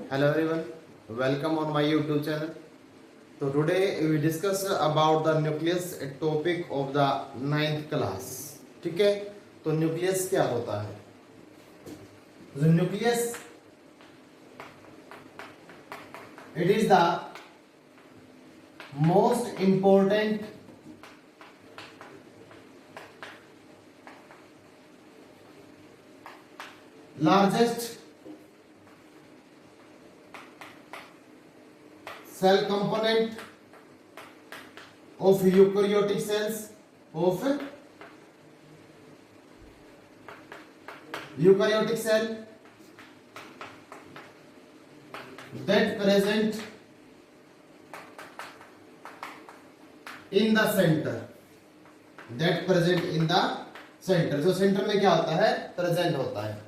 Hello everyone, welcome on my YouTube channel. So today we discuss about the nucleus, a topic of the 9th class. ठीक है, तो nucleus क्या होता है? The nucleus, it is the most important largest cell component of eukaryotic cells of eukaryotic cell that present in the center, that present in the center, जो centre में क्या होता है, प्रेजेंट होता है।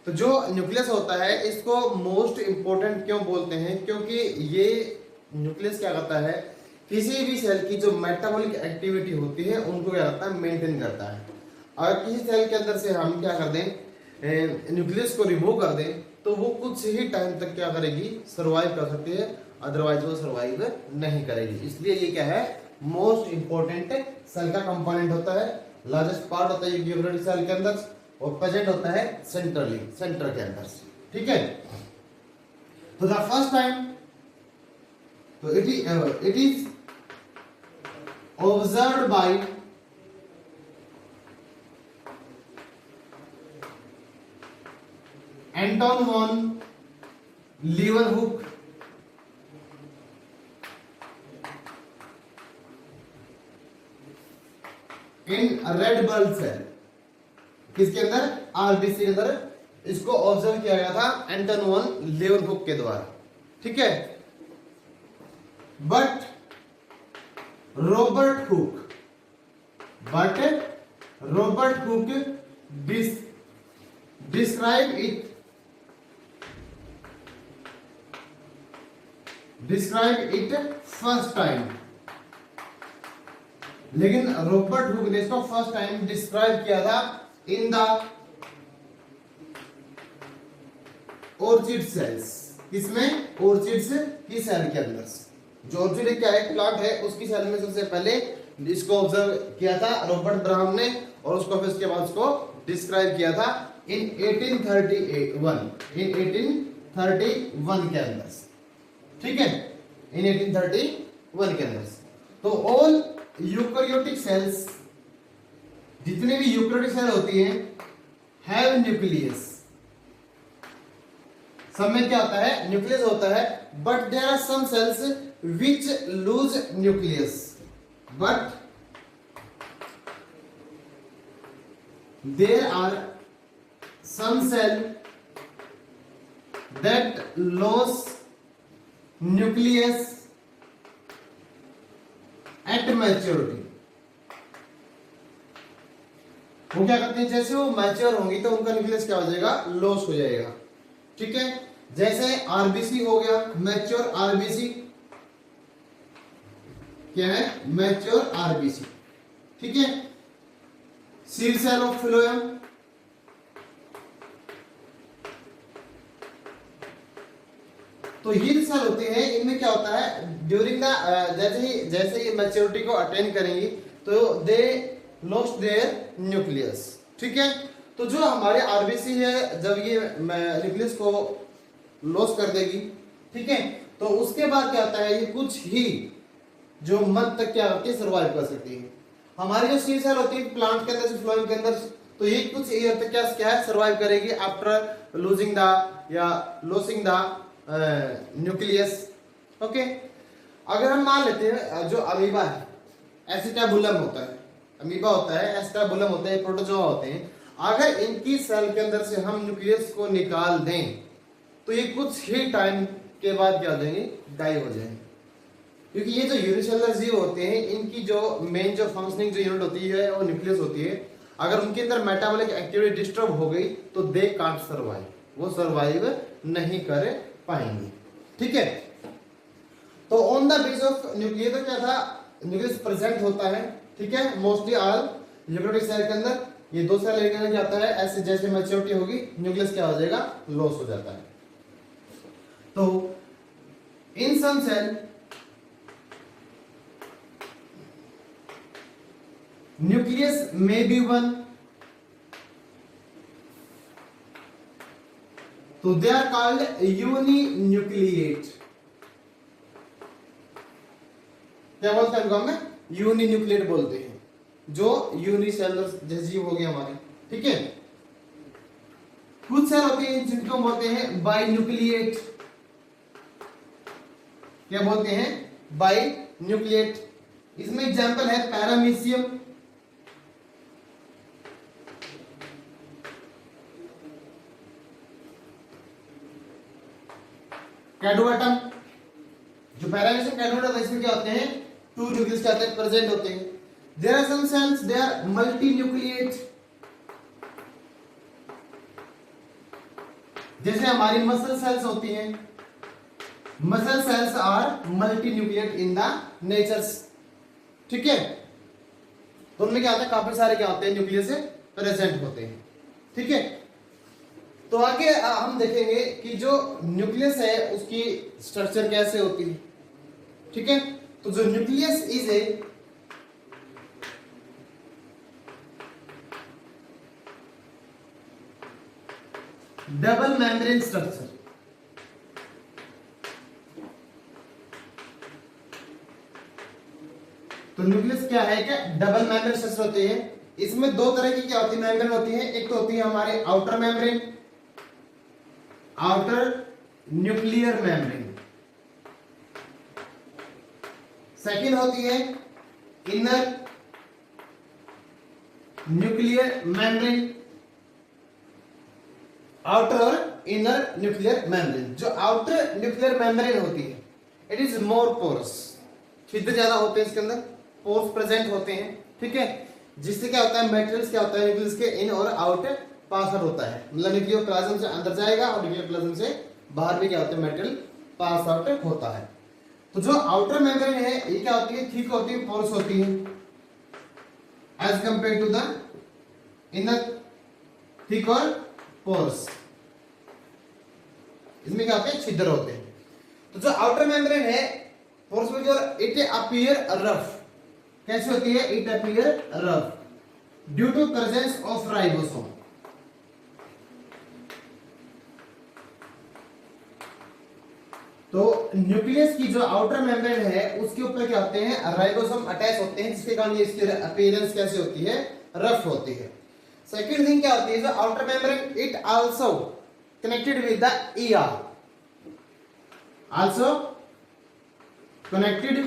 तो जो न्यूक्लियस होता है इसको मोस्ट इंपॉर्टेंट क्यों बोलते हैं? क्योंकि ये न्यूक्लियस क्या करता है, किसी भी सेल की जो मेटाबॉलिक एक्टिविटी होती है उनको क्या करता है, मेंटेन करता है। अगर किसी सेल के अंदर से हम क्या कर दें, न्यूक्लियस को रिमूव कर दें, तो वो कुछ ही टाइम तक क्या करेगी, सर्वाइव कर सकती है, अदरवाइज वो सर्वाइव नहीं करेगी। इसलिए ये क्या है, मोस्ट इंपॉर्टेंट सेल का कंपोनेंट होता है, लार्जेस्ट पार्ट होता है यूकेरियोटिक सेल के अंदर, और प्रेजेंट होता है सेंट्रली, सेंटर के अंदर। ठीक है, तो द फर्स्ट टाइम, तो it is observed by Anton van Leeuwenhoek in red blood cell. किसके अंदर? आरबीसी के अंदर इसको ऑब्जर्व किया गया था एंटोन वॉन लीवनहुक के द्वारा। ठीक है, but Robert Hooke describe it first time. लेकिन रॉबर्ट हुक ने इसको फर्स्ट टाइम डिस्क्राइब किया था इन द ऑर्चिड सेल्स। किसमें? ऑर्चिड्स की सेल के अंदर। जो ऑर्चिड क्या है, प्लांट है, उसकी सेल में सबसे पहले इसको ऑब्जर्व किया था रॉबर्ट ब्राउन ने, और उसको फिर उसके बाद उसको डिस्क्राइब किया था इन 1831 के अंदर। ठीक है, इन 1831 के अंदर। तो ऑल यूकेरियोटिक सेल्स, जितने भी यूकेरियोटिक सेल होती हैं, हैव न्यूक्लियस। सब में क्या होता है, न्यूक्लियस होता है, but there are some cells which lose nucleus, but there are some cell that lose nucleus at maturity। वो क्या करते हैं, जैसे वो मैच्योर होंगी तो उनका न्यूक्लियस क्या हो जाएगा, लॉस हो जाएगा। ठीक है, जैसे आरबीसी हो गया, मैच्योर आरबीसी क्या है, मैच्योर आरबीसी। ठीक है, सीड सेल ऑफ फिलोएम, तो ये सेल होते हैं, इनमें क्या होता है, ड्यूरिंग द जैसे ये मैच्योरिटी को अटेन करेंगी तो दे लॉस्ट देयर न्यूक्लियस। ठीक है, तो जो हमारे आरबीसी है, जब ये न्यूक्लियस को लॉस कर देगी, ठीक है, तो उसके बाद क्या होता है, ये कुछ ही जो मंथ तक क्या होती है, सर्वाइव कर सकती है। हमारी जो सीड सेल होती है प्लांट के अंदर, फ्लोएम के अंदर, तो ये कुछ ईयर तक क्या है, सर्वाइव करेगी आफ्टर लूजिंग द या लॉसिंग द न्यूक्लियस। ओके, अगर हम मान लेते हैं जो अमीबा है, एसिटाबुलम होता है, अमीबा होता है, एसिटाबुलम होता है, प्रोटोजोआ होते हैं, अगर इनकी सेल के अंदर से हम न्यूक्लियस को निकाल दें तो ये कुछ ही टाइम के बाद क्या हो जाएंगे, गायब हो जाएंगे। क्योंकि ये जो यूनिसेलुलर जीव होते हैं, इनकी जो मेन जो फंक्शनिंग जो यूनिट होती है वो न्यूक्लियस होती है। अगर उनके अंदर मेटाबॉलिक एक्टिविटी डिस्टर्ब हो गई तो दे कांट सर्वाइव, वो सर्वाइव नहीं कर पाएंगे। ठीक है, तो on the base of nucleus तो क्या था, न्यूक्लियस प्रेजेंट होता है। ठीक है, मोस्टली ऑल यूकेरियोटिक सेल के अंदर ये दो सेल लेकर जाता है, ऐसे जैसे मैच्योरिटी होगी न्यूक्लियस क्या हो जाएगा, लॉस हो जाता है। तो इन सम सेल न्यूक्लियस में बी वन, तो दे आर कॉल्ड यूनिन्यूक्लिएट। क्या बोलते हैं इनको हम? यूनिन्यूक्लिएट बोलते हैं, जो यूनिसेलुलर जैसे जीव हो गया हमारे, ठीक है। कुछ सेल होते हैं जिनको हम बोलते हैं बाइन्यूक्लिएट। क्या बोलते हैं? बाइन्यूक्लिएट। इसमें एग्जांपल है पैरामीशियम, कैडोवाटम। जो पैरामीशियम कैडोवाटम है इसमें क्या होते हैं? टू न्यूक्लियस क्या होते हैं? प्रेजेंट होते हैं। There are some cells they are multinucleate, जैसे हमारी मसल सेल्स होती हैं। Muscle cells are multinucleate in the natures, ठीक है। तो उनमें क्या होता है? काफी सारे क्या होते हैं? न्यूक्लियस प्रेजेंट होते हैं, ठीक है। तो आगे हम देखेंगे कि जो न्यूक्लियस है उसकी स्ट्रक्चर कैसे होती है, ठीक है। तो जो nucleus is A double membrane structure. तो न्यूक्लियस क्या है? क्या डबल मेम्ब्रेन स्ट्रक्चर होती है। इसमें दो तरह की क्या होती है? मेम्ब्रेन होती है। एक तो होती है हमारे outer membrane, outer nuclear membrane. Second होती है इनर न्यूक्लियर मेम्ब्रेन। आउटर और इनर न्यूक्लियर मेम्ब्रेन। जो आउटर न्यूक्लियर मेम्ब्रेन होती है इट इज मोर पोरस, छिद्र ज्यादा होते हैं इसके अंदर, पोर्स प्रेजेंट होते हैं, ठीक है। जिससे क्या होता है? मटेरियल्स क्या होता है? न्यूक्लियस के इन और आउट पास आउट होता है, मतलब न्यूक्लियोप्लाज्म से अंदर जाएगा और न्यूक्लियोप्लाज्म से बाहर भी क्या होता है? मटेरियल पास आउट होता है। तो जो आउटर मेम्ब्रेन है ये क्या होती है? थिक होती है, पोरस होती है as compare to the inner, thick और पोर्स। इसमें क्या होते हैं? छिद्र होते हैं। तो जो आउटर मेम्ब्रेन है पोर्स में जो इट अपीयर रफ, कैसे होती है? It appear rough due to presence of ribosome. तो न्यूक्लियस की जो आउटर मेम्ब्रेन है उसके ऊपर क्या होते हैं? राइबोसोम अटैच होते हैं, जिसके कारण ये इसकी अपीयरेंस कैसे होती है? रफ होती है। सेकंड थिंग क्या होती है? जो outer membrane it also connected with the ER, also connected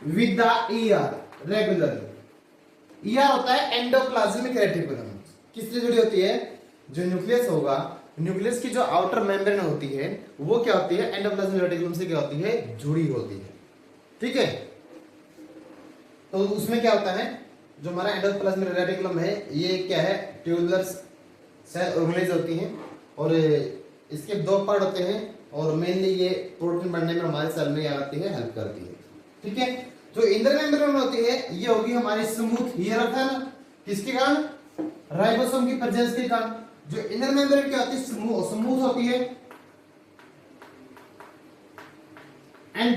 with the ER regularly. ER होता है एंडोप्लाज्मिक रेटिकुलम। किससे जुड़ी होती है? जो न्यूक्लियस होगा, न्यूक्लियस की जो आउटर मेम्ब्रेन होती है वो क्या होती है? एंडोप्लाज्मिक रेटिकुलम से क्या होती है? जुड़ी होती है, ठीक है। तो उसमें क्या होता है? जो हमारा एंडोप्लाज्मिक रेटिकुलम है ये क्या है? ट्यूबुलर सेल ऑर्गेनाइज होती हैं और इसके दो पार्ट होते हैं और मेनली ये प्रोटीन बनने में हमारे सेल में आती है, हेल्प करती है, ठीक है। जो इनर मेम्ब्रेन होती है ये होगी हमारी स्मूथ, ये रखा है ना, किसके कारण? राइबोसोम की प्रेजेंस के कारण। जो इनर मेम्ब्रेन क्या होती है? स्मूथ होती है एंड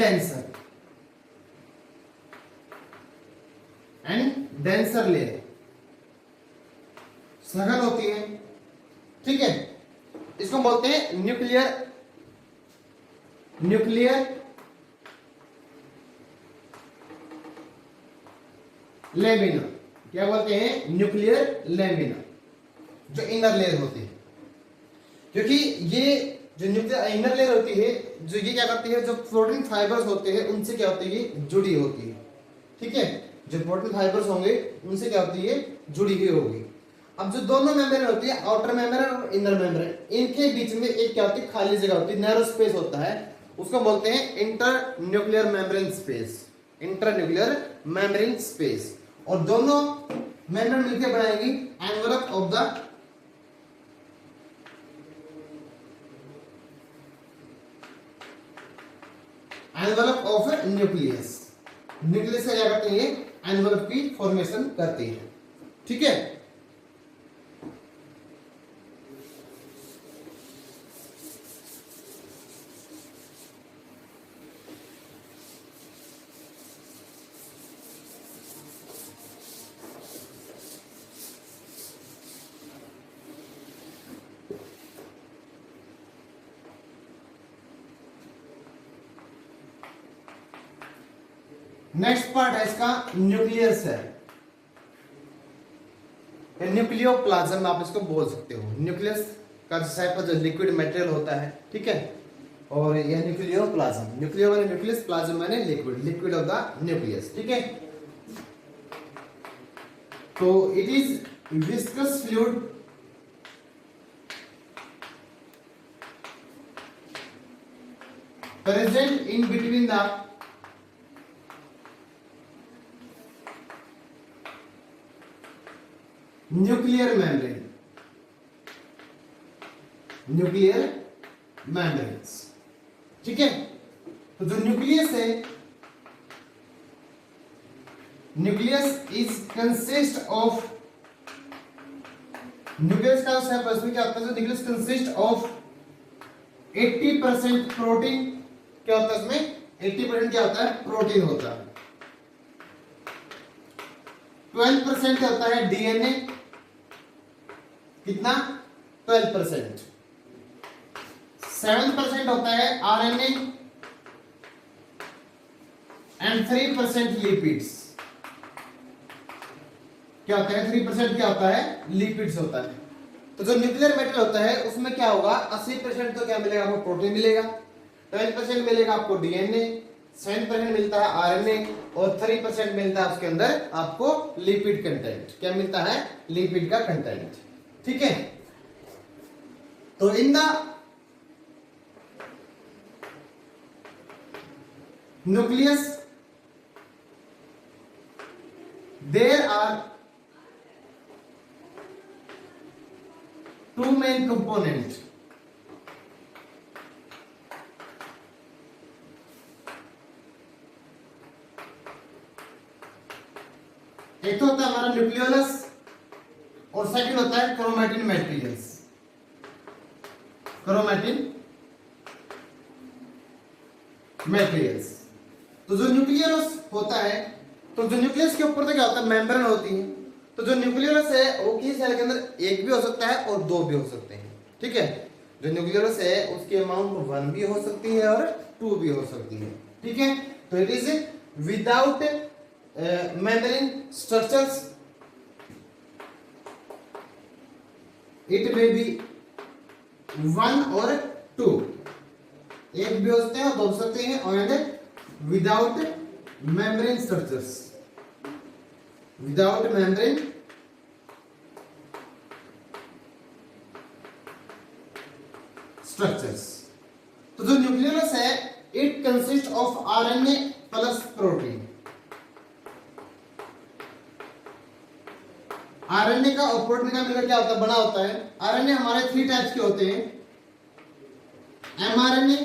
डेंसर लेयर, सघन होती है, ठीक है। इसको बोलते हैं न्यूक्लियर लेमिना। क्या बोलते हैं? न्यूक्लियर लेमिना, जो इनर लेयर होती है। क्योंकि ये जो न्यूक्लियर इनर लेयर होती है, जो ये क्या करती है? जो प्रोटीन फाइबर्स होते हैं उनसे क्या होती है? जुड़ी होती है, ठीक है। जो प्रोटीन फाइबर्स होंगे उनसे क्या होती है? जुड़ी हुई होगी। अब जो दोनों मेम्ब्रेन होती है, आउटर मेम्ब्रेन और इनर मेम्ब्रेन, इनके बीच में एक क्या होती है? खाली जगह होती है, नैरो स्पेस होता है, उसको बोलते हैं inter nuclear membrane space, inter nuclear membrane space. और दोनों मेम्ब्रेन मिलकर बनाएगी envelope of the envelope of nucleus. Nucleus से क्या करते हैं? एनवेलप की फॉर्मेशन करती है, ठीक है। नेक्स्ट पार्ट है इसका न्यूक्लियस है, न्यूक्लियोप्लाज्म आप इसको बोल सकते हो। न्यूक्लियस का जो लिक्विड मटेरियल होता है, ठीक है, और यह न्यूक्लियोप्लाज्म, न्यूक्लियो माने न्यूक्लियस, प्लाज्म माने liquid, liquid of the nucleus, ठीक है। तो it is viscous fluid present in between the nuclear membrane, nuclear membranes, ठीक है। तो जो न्यूक्लियस है, nucleus is consist of, nucleus का उसमें क्या होता है, न्यूक्लियस कंसिस्ट ऑफ 80% प्रोटीन, क्या होता है इसमें 80% क्या होता है, प्रोटीन होता है। 12% होता है डीएनए, कितना 12%। 7% होता है आरएनए एंड 3% लिपिड्स। क्या होता है 3% क्या होता है, लिपिड्स होता है। तो जो न्यूक्लियर मेटल होता है उसमें क्या होगा, 80% तो क्या मिलेगा आपको, प्रोटीन मिलेगा, 12% मिलेगा आपको डीएनए, 7% मिलता है आरएनए और 3% मिलता है उसके अंदर आपको लिपिड कंटेंट। क्या मिलता है, लिपिड का कंटेंट, ठीक है। तो in the nucleus there are two main components, एक तो होता है हमारा न्यूक्लियोलस और सेकंड होता है क्रोमैटिन मैटेरियल्स, क्रोमैटिन मैटेरियल्स। तो जो न्यूक्लियोलस होता है, तो जो न्यूक्लियस के ऊपर तो क्या होता है, मेम्ब्रेन होती है। तो जो न्यूक्लियोलस है वो किसी सेल के अंदर एक भी हो सकता है और दो भी हो सकते हैं, ठीक है। जो न्यूक्लियोलस है उसकी अमाउंट 1 भी हो सकती है और 2 भी हो सकती है, ठीक है। तो it is without membrane structures, it may be 1 और 2, एक भी हो सकते हैं और दो हो सकते हैं, और without membrane structures, without membrane structures. तो जो न्यूक्लियोलस है it consist of RNA plus protein. RNA का और प्रोटीन का मिलकर क्या होता है, बना होता है। आरएनए हमारे 3 टाइप्स के होते हैं, mRNA,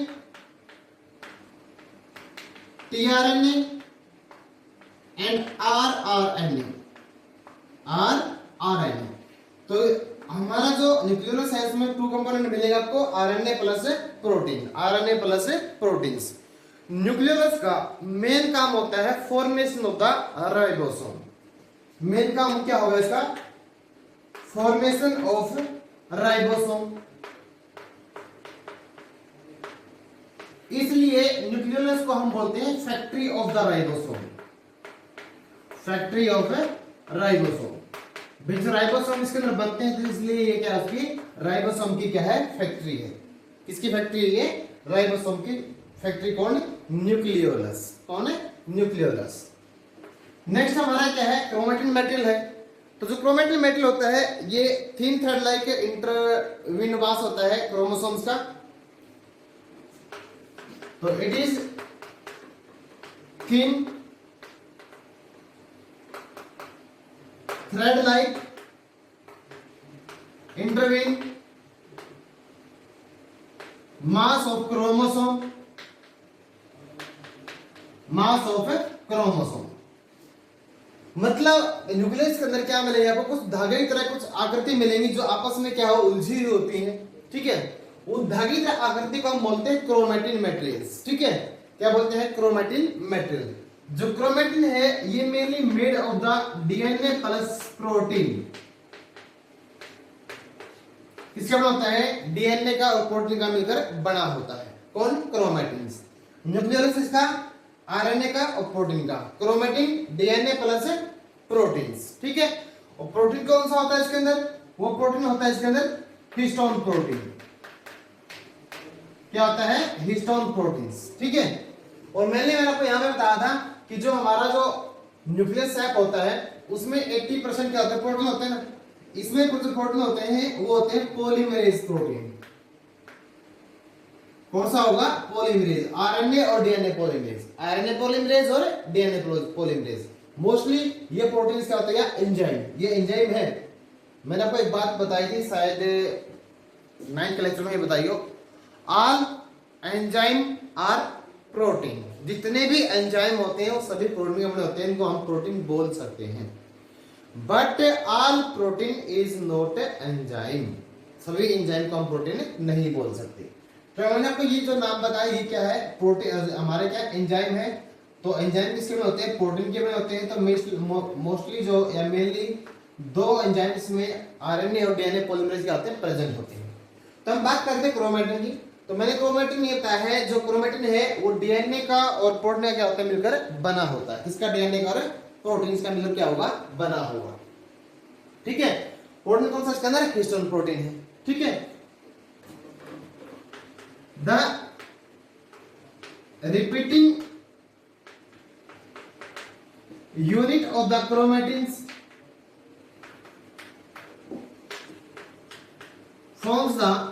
tRNA and rRNA, rRNA. तो हमारा जो न्यूक्लियोलस है इसमें 2 कंपोनेंट मिलेगा आपको, RNA plus protein, RNA plus proteins. Nucleolus का मेन काम होता है formation of the ribosome. Main काम क्या होगा इसका, फॉर्मेशन ऑफ राइबोसोम। इसलिए न्यूक्लियोलस को हम बोलते हैं factory of the ribosome, factory of ribosome. जो राइबोसोम इसके अंदर बनते हैं, तो इसलिए ये क्या उसकी राइबोसोम की क्या है, फैक्ट्री है। किसकी फैक्ट्री है ये, राइबोसोम की फैक्ट्री। कौन, न्यूक्लियोलस, कौन है, न्यूक्लियोलस। नेक्स्ट हमारा क्या है, क्रोमैटिन मेटेरियल है। तो जो क्रोमैटिन मेटेरियल होता है ये थिन थ्रेड लाइक इंटरविनवास होता है क्रोमोसोम्स का। तो it is thin thread like intervene mass of chromosome, mass of chromosome। मतलब न्यूक्लियस के अंदर क्या मिलेगा आपको, कुछ धागे की तरह कुछ आकृति मिलेंगी जो आपस में क्या हो, उलझी हुई होती हैं, ठीक है। वो धागे की आकृति को हम बोलते हैं क्रोमैटिन मैटेरियल्स, ठीक है। क्या बोलते हैं, क्रोमैटिन मैटेरियल। जो क्रोमैटिन है ये mainly made of the DNA plus protein. किसका बना होता है, डीएनए का और प्रोटीन का मिलकर बना होता है। कौन, क्रोमैटिन। न्यूक्लियोलस इसका आरएनए का और प्रोटीन का, क्रोमेटिन डीएनए प्लस प्रोटीन्स, ठीक है। और प्रोटीन कौन सा होता है इसके अंदर, वो प्रोटीन होता है इसके अंदर हिस्टोन प्रोटीन। क्या होता है, हिस्टोन प्रोटीन्स, ठीक है। और मैंने आपको यहां पे बताया था कि जो हमारा जो न्यूक्लियस सैक होता है उसमें 80% क्या होता है, प्रोटीन होते हैं ना। इसमें कुछ प्रोटीन होते हैं वो होते हैं पॉलीमरेज प्रोटीन। कौन सा होगा, पॉलीमरेज, आरएनए और डीएनए पॉलीमरेज, आरएनए पॉलीमरेज और डीएनए पॉलीमरेज। मोस्टली ये प्रोटीन्स क्या होते हैं, एंजाइम, ये एंजाइम है। मैंने आपको एक बात बताई थी शायद 9th लेक्चर में बताई हो, ऑल एंजाइम आर प्रोटीन। जितने भी एंजाइम होते हैं वो सभी प्रोटीन के बने होते हैं, इनको हम प्रोटीन बोल सकते हैं। But all protein is not enzyme, सभी एंजाइम को हम प्रोटीन नहीं बोल सकते। तो मैंने आपको ये जो नाम बताया ये क्या है, प्रोटीन हमारे क्या एंजाइम है। तो एंजाइम किसके बने होते हैं, प्रोटीन के बने होते हैं। तो मोस्टली जो या मेनली दो एंजाइम्स में आरएनए और डीएनए पॉलीमरेज क्या होते हैं, प्रेजेंट होते हैं। तो हम बात करते हैं क्रोमेटिन की। तो मैंने क्रोमेटिन ये बताया है, जो क्रोमेटिन है वो डीएनए का और प्रोटीन का क्या होता है, मिलकर बना होता है। किसका, डीएनए का और प्रोटीन का मिलकर क्या होगा, बना होगा, ठीक है। प्रोटीन कौन सा इसके अंदर, हिस्टोन प्रोटीन है, ठीक है। The repeating unit of the chromatins forms the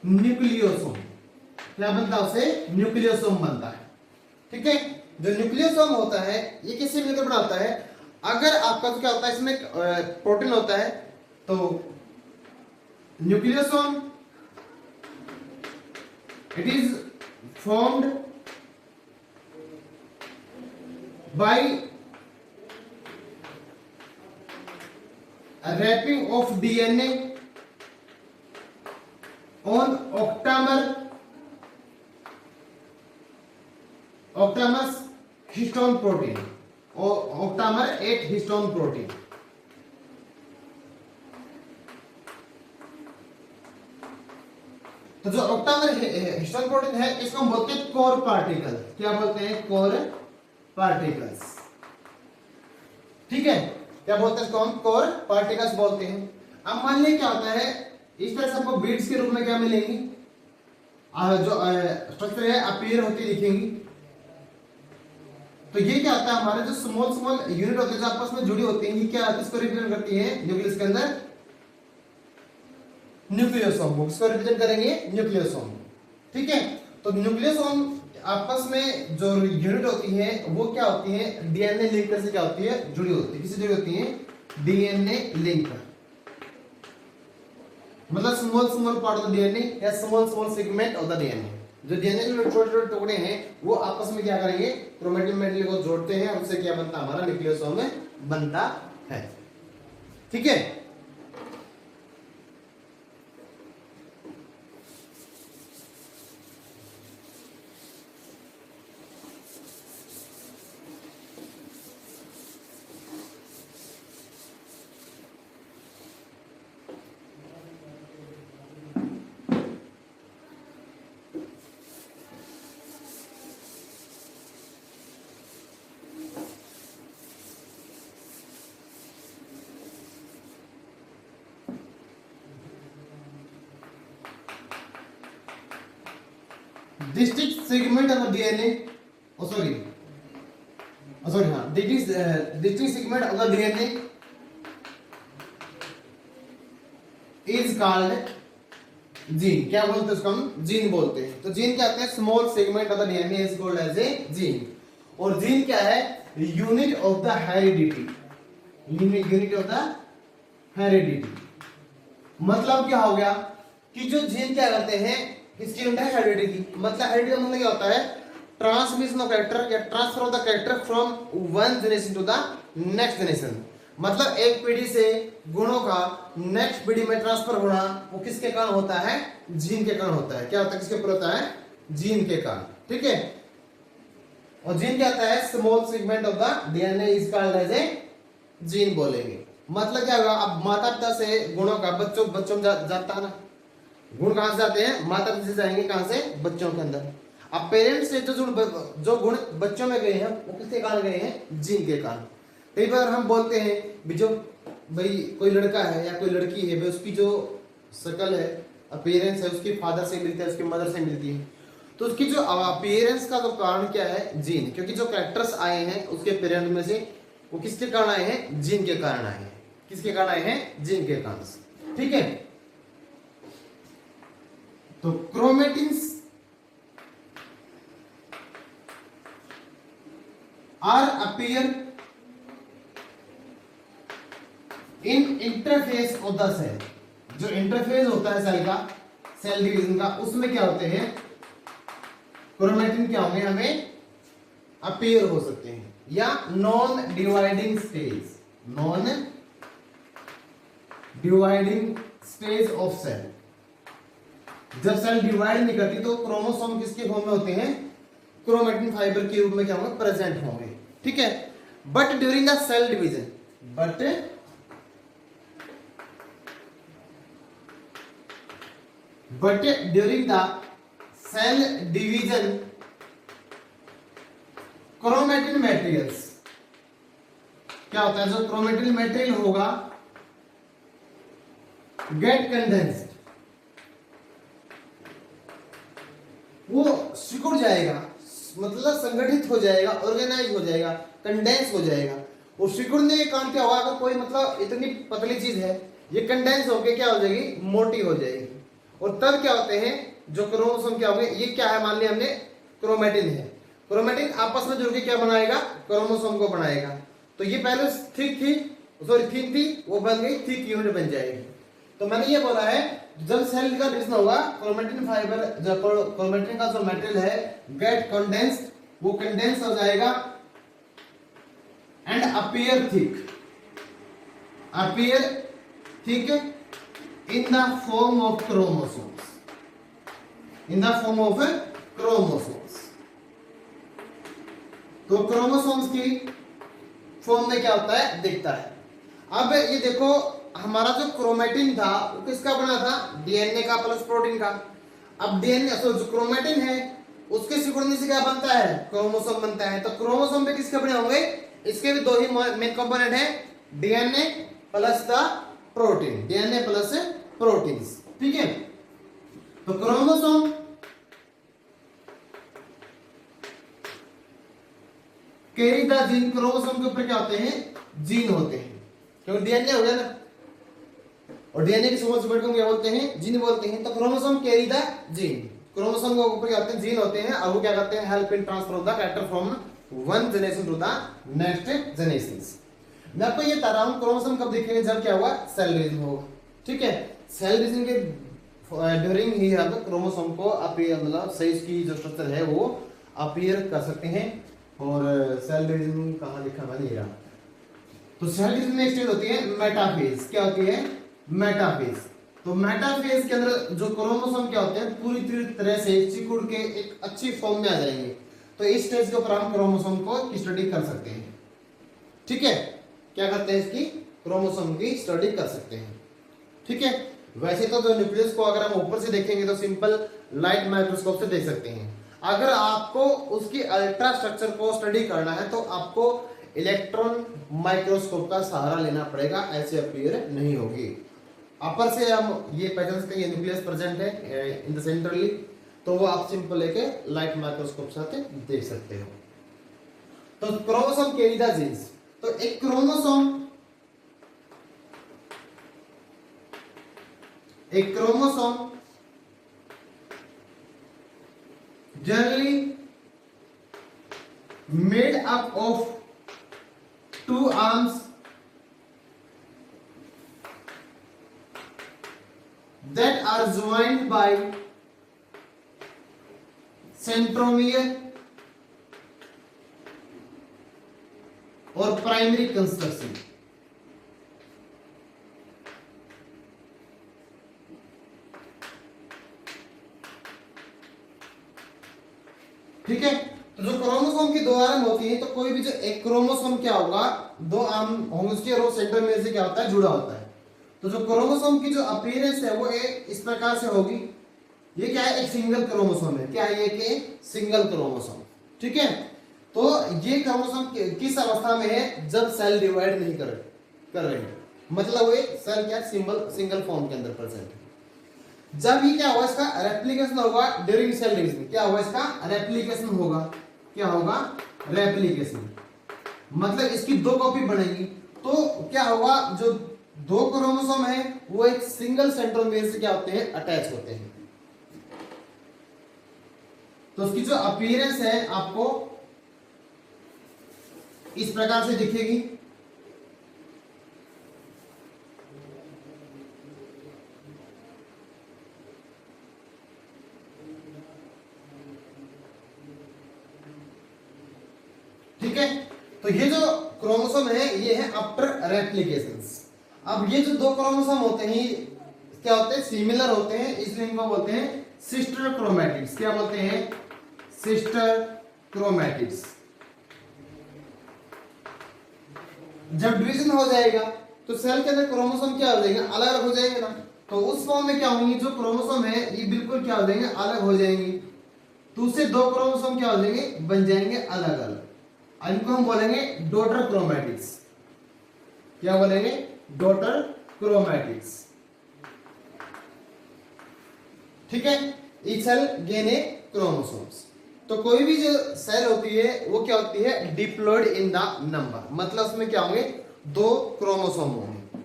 nucleosome. क्या बनता है, उसे न्यूक्लियोसोम बनता है, ठीक है। जो न्यूक्लियोसोम होता है ये किससे मिलकर बना होता है, अगर आपका तो क्या होता है इसमें प्रोटीन होता है तो nucleosome it is formed by wrapping of DNA on octamer's histone protein or octamer 8 histone protein। तो जो ऑक्टामर हिस्टोन प्रोटीन है इसको हम बोलते हैं कोर पार्टिकल। क्या बोलते हैं, कोर पार्टिकल्स, ठीक है। क्या बोलते हैं इसको हम, कोर पार्टिकल्स बोलते हैं। अब मान लीजिए क्या होता है, इस तरह से आपको बीड्स के रूप में क्या मिलेंगी, जो स्ट्रक्चर है अपीयर होती दिखेंगी। तो ये क्या होता है, हमारे जो स्मॉल स्मॉल यूनिट होते हैं जो आपस में जुड़ी होती हैं, ये क्या किसको रिप्रेजेंट करती है, न्यूक्लियस के अंदर न्यूक्लियोसोम को किसको रिप्रेजेंट करेंगे, न्यूक्लियोसोम, ठीक है। तो न्यूक्लियोसोम आपस में जो यूनिट होती है वो क्या होती है, डीएनए लिंक से क्या होती है, जुड़ी होती है। किससे जुड़ी होती है, डीएनए लिंक, मतलब small small part of the DNA या small small segment of the DNA. जो डीएनए के छोटे छोटे टुकड़े हैं वो आपस में क्या करेंगे, क्रोमेटिन मेटल को जोड़ते हैं और उससे क्या बनता है, हमारा न्यूक्लियोसोम बनता है, ठीक है। Distinct segment of the DNA, distinct segment of the DNA is called gene. क्या बोलते हैं उसको हम, जीन बोलते हैं। तो जीन क्या होते हैं, small segment of the DNA is called as a gene. और जीन क्या है, unit of the heredity, unit of the heredity. मतलब क्या हो गया कि जो जीन क्या करते हैं, किसकी यूनिट है, हेरिडिटी की। मतलब हेरिडिटी का मतलब क्या होता है, ट्रांसमिशन ऑफ कैरेक्टर या transfer of the character from one generation to the next generation. मतलब एक पीढ़ी से गुणों का नेक्स्ट पीढ़ी में ट्रांसफर होना वो किसके कारण होता है, जीन के कारण होता है। क्या होता है, किसके ऊपर होता है, जीन के कारण, ठीक है। और जीन क्या होता है, small segment of the DNA is called as a gene बोलेंगे। मतलब क्या होगा, अब माता पिता से गुणों का बच्चों में जाता है ना, गुण कहां से जाते हैं, माता पिता से जाएंगे कहां से, बच्चों के अंदर। अपीयरेंस से जो गुण बच्चों में गए हैं वो किसके कारण गए हैं, जीन के कारण। कई बार हम बोलते हैं भी जो भाई कोई लड़का है या कोई लड़की है भाई उसकी जो शक्ल है अपीयरेंस है उसकी फादर से मिलती है उसकी मदर से मिलती है, तो उसकी जो अपीयरेंस का जो कारण क्या है, जीन। क्योंकि जो कैरेक्टर्स आए हैं उसके पेरेंट में से वो किसके कारण आए हैं, जीन के कारण आए हैं। किसके कारण आए हैं, जीन के कारण। ठीक है, तो chromatins are appear in interphase of the cell. जो इंटरफेस होता है सेल का, सेल डिवीजन का, उसमें क्या होते हैं, क्रोमेटिन क्या होंगे, हमें अपीयर हो सकते हैं। या non dividing stage, non dividing stage of cell. जब सेल डिवाइड नहीं करती तो क्रोमोसोम किसके फॉर्म में होते हैं, क्रोमेटिन फाइबर के रूप में क्या होंगे, प्रेजेंट होंगे। ठीक है, but during the cell division, but during the cell division chromatin materials, क्या होता है, जो क्रोमेटिन मटेरियल होगा गेट कंडेंस्ड, वो सिकुड़ जाएगा, मतलब संगठित हो जाएगा, ऑर्गेनाइज हो जाएगा, कंडेंस हो जाएगा। और सिकुड़ने के कारण क्या होगा, अगर कोई मतलब इतनी पतली चीज है ये कंडेंस होकर क्या हो जाएगी, मोटी हो जाएगी। और तब क्या होते हैं, जो क्रोमोसोम क्या होंगे, ये क्या है, मान लिया हमने क्रोमेटिन है, क्रोमेटिन आपस में जुड़ के क्या बनाएगा, क्रोमोसोम को बनाएगा। तो ये पहले थिक थी, सॉरी थिन थी, वो बन गई थिक यूनिट बन जाएगी। तो मैंने ये बोला है जब सेल का डिवीजन होगा क्रोमेटिन फाइबर, जो क्रोमेटिन का जो मटेरियल है गेट कंडेंस्ड, वो कंडेंस हो जाएगा and appear thick, in the form of chromosomes, in the form of chromosomes। तो क्रोमोसोम्स की फॉर्म में क्या होता है, दिखता है। अब ये देखो हमारा जो क्रोमेटिन था वो किसका बना था, डीएनए का प्लस प्रोटीन का। अब डीएनए जो क्रोमेटिन है उसके सिकुड़ने से क्या बनता है, क्रोमोसोम बनता है। तो क्रोमोसोम पे किसके बने होंगे, इसके भी दो ही मेन कंपोनेंट है, DNA plus the protein, DNA plus proteins. ठीक है, तो chromosome carry the gene, chromosome के ऊपर क्या होते हैं, जीन होते हैं, क्योंकि डीएनए हो गया ना, और डीएनए की सुपर को क्या बोलते हैं, जीन बोलते हैं। तो chromosome carry the gene, chromosome के ऊपर क्या होते हैं, जीन होते हैं, और वो क्या करते हैं, help in transfer of the character from one generation to the next generations. मैं आपको ये बता रहा हूं क्रोमोसोम कब दिखेंगे, जब क्या हुआ, सेल डिवीजन होगा। ठीक है, सेल डिवीजन के ड्यूरिंग ही हम क्रोमोसोम को अपीयर, मतलब सही की जो स्ट्रक्चर है वो अपीयर कर सकते हैं। और सेल डिवीजन कहां लिखा मैंने, ये रहा। तो सेल डिवीजन में एक स्टेज होती है मेटाफेज, क्या होती है, मेटाफेज। तो मेटाफेज के अंदर जो क्रोमोसोम क्या होते हैं, पूरी तरह से सिकुड़ के एक अच्छी फॉर्म में आ जाएंगे। तो इस स्टेज के ऊपर हम क्रोमोसोम को स्टडी कर सकते हैं। ठीक है, क्या करते हैं, इसकी क्रोमोसोम की स्टडी कर सकते हैं। ठीक है, वैसे तो जो न्यूक्लियस को अगर हम ऊपर से देखेंगे तो सिंपल लाइट माइक्रोस्कोप से देख सकते हैं। अगर आपको उसकी अल्ट्रा स्ट्रक्चर को स्टडी करना है तो आपको इलेक्ट्रॉन माइक्रोस्कोप का सहारा लेना पड़ेगा, ऐसे अपीयर नहीं होगी। अपर से हम ये पहचान सकते हैं न्यूक्लियस प्रेजेंट है इन द सेंट्रली, तो वो आप सिंपल लेके लाइट माइक्रोस्कोप साथ देख सकते हो। तो क्रोमोसोम कैरी द जीन्स। तो एक chromosome generally made up of two arms that are joined by centromere और प्राइमरी कंस्ट्रक्शन। ठीक है, तो जो क्रोमोसोम की दो आर्म होती है, तो कोई भी जो एक क्रोमोसोम क्या होगा, दो आर्म होंगे उसके, और सेंट्रोमियर से क्या होता है, जुड़ा होता है। तो जो क्रोमोसोम की जो अपीयरेंस है वो इस प्रकार से होगी। ये क्या है, एक सिंगल क्रोमोसोम है। क्या है ये, कि सिंगल क्रोमोसोम। ठीक है, तो ये क्रोमोसोम किस अवस्था में है, जब सेल डिवाइड नहीं कर रहे हैं, मतलब ये सेल क्या सिंगल फॉर्म के अंदर प्रेजेंट है। जब ये क्या होगा, इसका रेप्लिकेशन होगा ड्यूरिंग सेल डिवीजन। क्या होगा, इसका रेप्लिकेशन होगा। क्या होगा, रेप्लिकेशन, मतलब इसकी दो कॉपी बनेगी। तो क्या होगा, जो दो क्रोमोसोम है वो एक सिंगल सेंट्रोमियर से क्या होते हैं, अटैच होते हैं। तो उसकी जो अपीयरेंस है आपको इस प्रकार से दिखेगी। ठीक है, तो ये जो क्रोमोसोम है ये है आफ्टर रेप्लिकेशंस। अब ये जो दो क्रोमोसोम होते हैं क्या होते हैं, सिमिलर होते हैं, इसलिए इनको बोलते हैं सिस्टर क्रोमैटिड्स। क्या बोलते हैं, सिस्टर क्रोमैटिड्स। जब डिवीजन हो जाएगा तो सेल के अंदर क्रोमोसोम क्या हो जाएंगे, अलग अलग हो जाएंगे ना। तो उस फॉर्म में क्या होंगे, जो क्रोमोसोम है ये बिल्कुल क्या हो जाएंगे, अलग हो जाएंगे। तो उससे दो क्रोमोसोम क्या हो जाएंगे, बन जाएंगे अलग अलग। इनको हम बोलेंगे डॉटर क्रोमैटिड्स। क्या बोलेंगे, डॉटर क्रोमैटिड्स। ठीक है, ईच सेल गेन ए क्रोमोसोम्स। तो कोई भी जो सेल होती है वो क्या होती है, डिप्लॉयड इन द नंबर, मतलब उसमें क्या होंगे, दो क्रोमोसोम होंगे।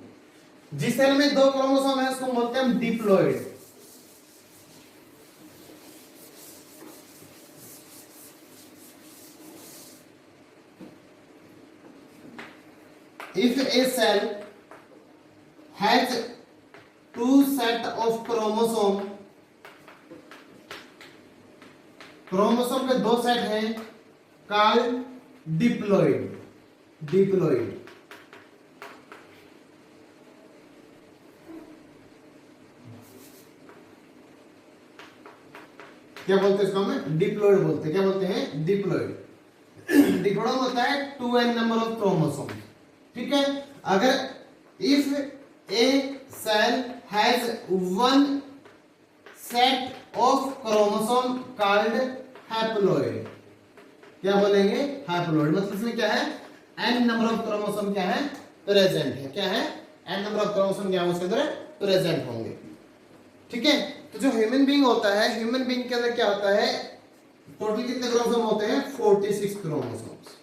जिस सेल में दो क्रोमोसोम है उसको बोलते हैं हम diploid. If a cell has two set of chromosome, chromosome के दो सेट हैं, कॉल्ड डिप्लॉइड। डिप्लॉइड क्या बोलते हैं इसको, हमें डिप्लॉइड बोलते हैं। क्या बोलते हैं, डिप्लॉइड। डिप्लॉइड होता है 2n नंबर ऑफ क्रोमोसोम। ठीक है, अगर if a cell has one set of chromosome called haploid. क्या बोलेंगे, हैप्लॉइड, मतलब इसमें क्या है, n नंबर ऑफ क्रोमोसोम क्या है, प्रेजेंट है। क्या है, n नंबर ऑफ क्रोमोसोम क्या है उसके अंदर प्रेजेंट होंगे। ठीक है, तो जो ह्यूमन बीइंग होता है, ह्यूमन बीइंग के अंदर क्या होता है, टोटल कितने क्रोमोसोम होते हैं, 46 क्रोमोसोम्स।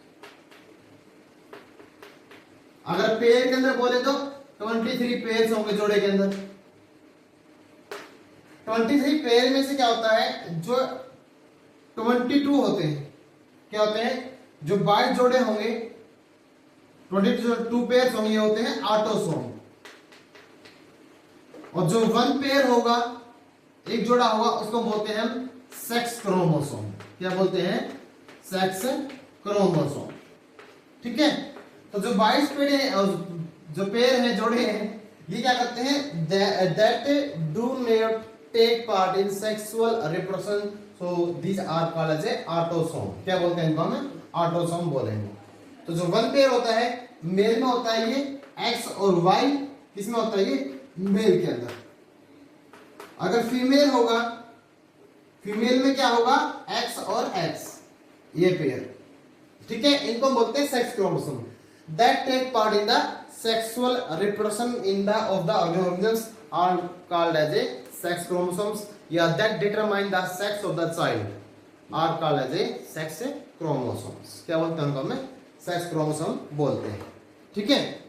अगर पेयर के अंदर बोले तो 23 पेयर्स होंगे जोड़े के अंदर। 23 पेयर में से क्या होता है, जो 22 होते हैं, क्या होते हैं, जो 22 जोड़े होंगे, 22 पेयर्स होंगे, ये होते हैं ऑटोसोम। और जो वन पेयर होगा, एक जोड़ा होगा, उसको बोलते हैं हम सेक्स क्रोमोसोम। क्या बोलते हैं, सेक्स क्रोमोसोम। ठीक है, तो जो 22 पेड़ हैं और जो पेयर हैं, जोड़े हैं, ये क्या करते हैं, that do not take part in sexual reproduction, so these are called as a autosome. क्या बोलते हैं इनको, हम ऑटोसोम बोलेंगे। तो जो वन पेयर होता है, मेल में होता है ये एक्स और वाई, किसमें होता है ये, मेल के अंदर। अगर फीमेल होगा, फीमेल में क्या होगा, एक्स और एक्स, ये पेयर। ठीक है, इनको बोलते हैं sex chromosome. That take part in the sexual reproduction in the of the organisms are called as a sex chromosomes, या that determine the sex of the child are called as a sex chromosomes. क्या बोलते हैं उनको, हमें sex chromosome बोलते हैं। ठीक है,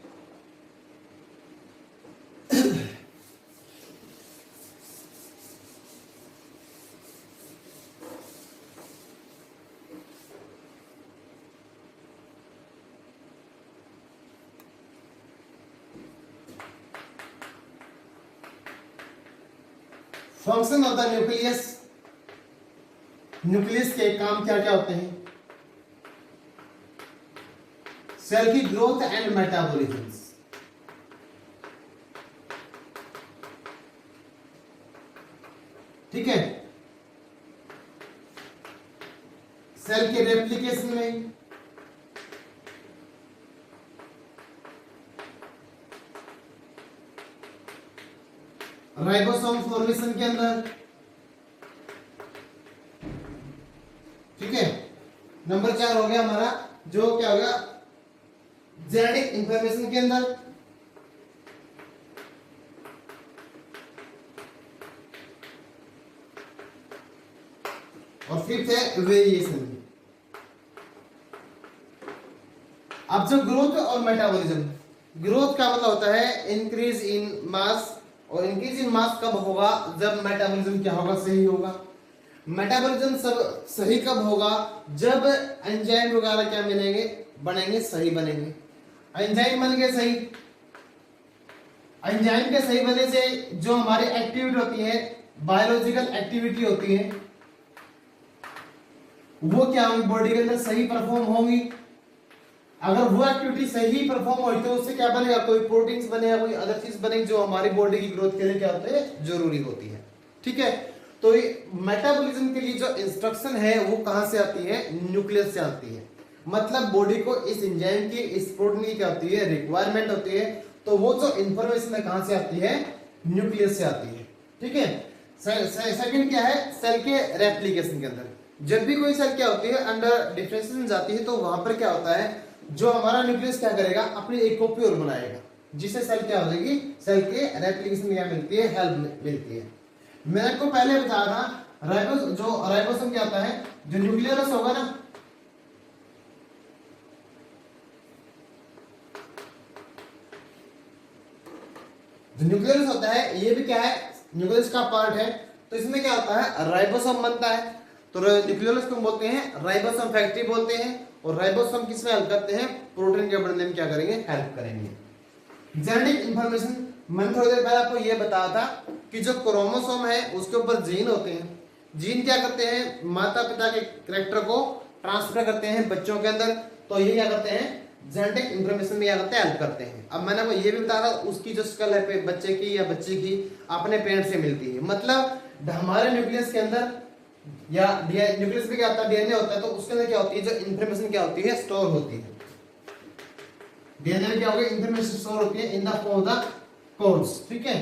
function of the nucleus, nucleus के काम क्या क्या होते हैं, सेल की ग्रोथ एंड मेटाबॉलिज्म। ठीक है, सेल के रेप्लिकेशन में, राइबोसोम फॉर्मेशन के अंदर, नंबर 4 हो गया हमारा, जो क्या होगा जेनेटिक इंफॉर्मेशन के अंदर। और फिफ्थ है वेरिएशन। अब जो ग्रोथ और मेटाबॉलिज्म, ग्रोथ का मतलब होता है इंक्रीज इन मास, और इंक्रीज इन मास कब होगा, जब मेटाबॉलिज्म क्या होगा, सही होगा। मेटाबॉलिज्म सब सही कब होगा, जब एंजाइम वगैरह क्या मिलेंगे, बनेंगे, सही बनेंगे। एंजाइम बन गए सही, एंजाइम के सही बनने से जो हमारी एक्टिविटी होती है, बायोलॉजिकल एक्टिविटी होती है, वो क्या होगी, बॉडी के अंदर सही परफॉर्म होंगी। अगर वो एक्टिविटी सही परफॉर्म हुई तो उससे क्या बनेगा, कोई प्रोटीन्स बनेगा, कोई अदर चीज बनेगी जो हमारी बॉडी की ग्रोथ के लिए क्या होते हैं, जरूरी होती है। ठीक है, तो मेटाबॉलिज्म के लिए जो इंस्ट्रक्शन है वो कहां से आती है, न्यूक्लियस से आती है। मतलब बॉडी को इस एंजाइम की, इस प्रोटीन की क्या होती है, रिक्वायरमेंट होती है, तो वो जो इंफॉर्मेशन है कहां से आती है, न्यूक्लियस से आती है। ठीक है, सेकंड क्या है, सेल के रेप्लिकेशन के अंदर जब भी कोई सेल क्या होती है अंडर डिफरेंशिएशन जाती है, तो वहां पर क्या होता है, जो हमारा न्यूक्लियस क्या करेगा, अपनी एक कॉपी और बनाएगा, जिससे सेल क्या हो जाएगी, सेल के रेप्लिकेशन में क्या मिलती है, हेल्प मिलती है। मैंने आपको पहले बताया था राइबोसोम क्या होता है, जो न्यूक्लियस होगा ना, जो न्यूक्लियस होता है ये भी क्या है, न्यूक्लियस का पार्ट है। तो इसमें क्या होता है, राइबोसोम बनता है। तो न्यूक्लियस को बोलते हैं राइबोसोम फैक्ट्री बोलते हैं, और राइबोसोम किसमें हेल्प करते हैं, प्रोटीन के बनने में क्या करेंगे, हेल्प करेंगे। जेनेटिक इंफॉर्मेशन, मैंने थोड़ी देर पहले आपको ये बताया था कि जो क्रोमोसोम है उसके ऊपर जीन होते हैं। जीन क्या करते हैं, माता पिता के कैरेक्टर को ट्रांसफर करते हैं बच्चों के अंदर, तो ये क्या करते हैं, जेनेटिक इंफॉर्मेशन में क्या करते हैं, हेल्प करते हैं। अब मैंने आपको ये भी बताया था, उसकी जो स्कल है बच्चे की या बच्ची की अपने पेरेंट्स से मिलती है। मतलब हमारे न्यूक्लियस के अंदर या न्यूक्लियस में क्या होता है, डीएनए होता है, तो उसके अंदर क्या होती है, जो इंफॉर्मेशन क्या होती है, स्टोर होती है। डीएनए में क्या होगा, इंफॉर्मेशन स्टोर होती है in the form of the codes. ठीक है,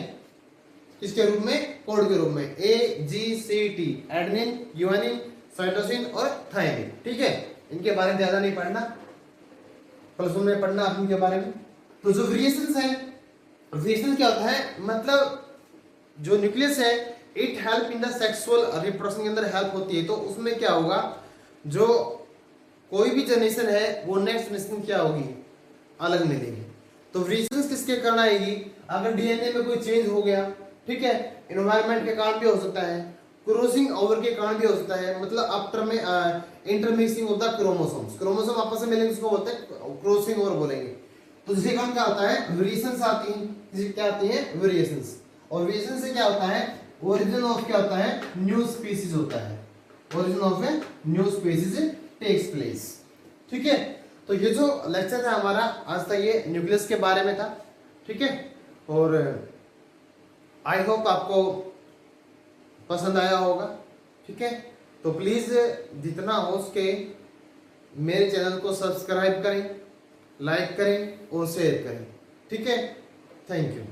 किसके रूप में, कोड के रूप में, ए जी सी टी, एडेनिन, यूएनिन, साइटोसिन और थायमिन। ठीक है, इनके बारे में ज्यादा नहीं पढ़ना, प्लस वन में पढ़ना आप इनके बारे में। तो जो वेरिएशंस है, वेरिएशन क्या होता है, मतलब जो न्यूक्लियस है it help in the sexual reproduction के अंदर हेल्प होती है। तो उसमें क्या होगा, जो कोई भी जनरेशन है वो नेक्स्ट जनरेशन क्या होगी, अलग मिलेगी। तो वेरिएशंस किसके कारण आएगी, अगर डीएनए में कोई चेंज हो गया, ठीक है, एनवायरनमेंट के कारण भी हो सकता है, क्रॉसिंग ओवर के कारण भी हो सकता है, मतलब आफ्टर में intermixing of the chromosomes, chromosome आपस में मिलेंगे, उसको बोलते हैं क्रॉसिंग ओवर बोलेंगे। तो जिसके कारण क्या होता है, वेरिएशंस आती हैं, क्या आती है, वेरिएशंस। और वेरिएशन से क्या होता है, ओरिजिन ऑफ क्या होता है, न्यू स्पीसीज होता है, origin of a new species takes place. ठीक है, तो ये जो लेक्चर था हमारा आज तक ये न्यूक्लियस के बारे में था। ठीक है, और आई होप आपको पसंद आया होगा। ठीक है, तो प्लीज जितना हो सके मेरे चैनल को सब्सक्राइब करें, लाइक करें और शेयर करें। ठीक है, थैंक यू।